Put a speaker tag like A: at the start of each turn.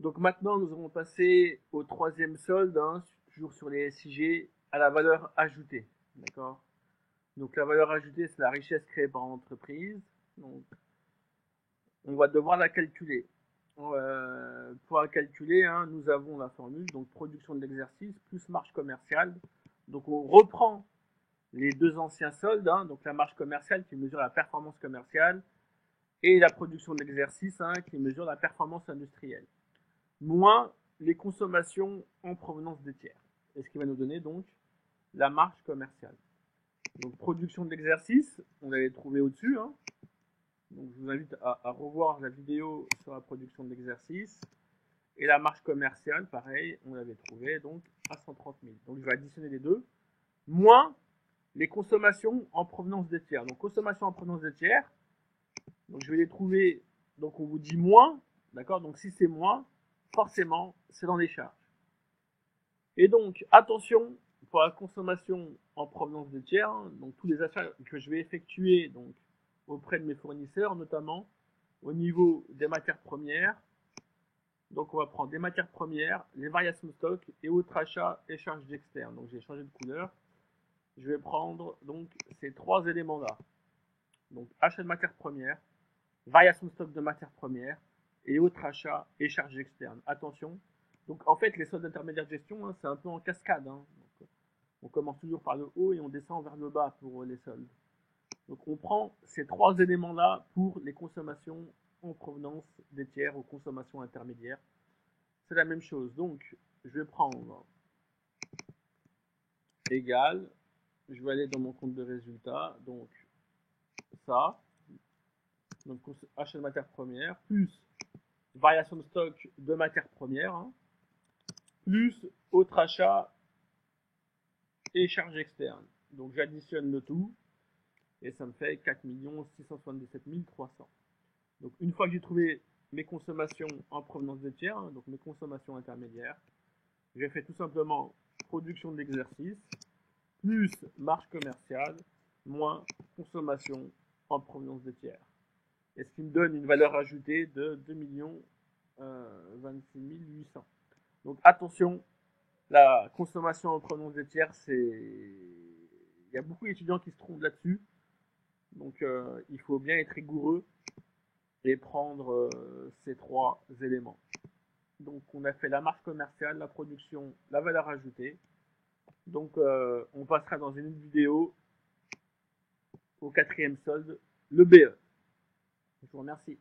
A: Donc maintenant, nous allons passer au troisième solde, hein, toujours sur les SIG, à la valeur ajoutée. D'accord. Donc la valeur ajoutée, c'est la richesse créée par l'entreprise. Donc on va devoir la calculer. Pour la calculer, hein, nous avons la formule, donc production de l'exercice plus marge commerciale. Donc on reprend les deux anciens soldes, hein, donc la marge commerciale qui mesure la performance commerciale et la production de l'exercice, hein, qui mesure la performance industrielle, moins les consommations en provenance des tiers. Et ce qui va nous donner donc la marge commerciale. Donc production de l'exercice, on l'avait trouvé au-dessus, hein. Donc je vous invite à revoir la vidéo sur la production de l'exercice. Et la marge commerciale, pareil, on l'avait trouvé donc à 130 000. Donc je vais additionner les deux, moins les consommations en provenance des tiers. Donc consommation en provenance des tiers, donc je vais les trouver, donc on vous dit moins, d'accord. Donc si c'est moins, forcément, c'est dans les charges. Et donc, attention, pour la consommation en provenance des tiers, hein, donc tous les achats que je vais effectuer donc, auprès de mes fournisseurs, notamment au niveau des matières premières. Donc on va prendre des matières premières, les variations de stock et autres achats et charges externes. Donc j'ai changé de couleur. Je vais prendre donc ces trois éléments-là. Donc achat de matières premières, variation de stock de matières premières et autres achats et charges externes. Attention. Donc en fait les soldes intermédiaires de gestion, hein, c'est un peu en cascade. Hein. Donc, on commence toujours par le haut et on descend vers le bas pour les soldes. Donc on prend ces trois éléments-là pour les consommations en provenance des tiers aux consommations intermédiaires. C'est la même chose. Donc je vais prendre égal, je vais aller dans mon compte de résultat, donc ça, donc achat de matières premières, plus variation de stock de matières premières, hein, plus autre achat et charges externes. Donc j'additionne le tout et ça me fait 4 677 300. Donc une fois que j'ai trouvé mes consommations en provenance des tiers, hein, donc mes consommations intermédiaires, j'ai fait tout simplement production de l'exercice, plus marge commerciale, moins consommation en provenance des tiers. Et ce qui me donne une valeur ajoutée de 2 26 800. Donc attention, la consommation en provenance des tiers, c'est... Il y a beaucoup d'étudiants qui se trompent là-dessus. Donc il faut bien être rigoureux et prendre ces trois éléments. Donc on a fait la marge commerciale, la production, la valeur ajoutée. Donc on passera dans une vidéo au quatrième solde, le BE. Je vous remercie.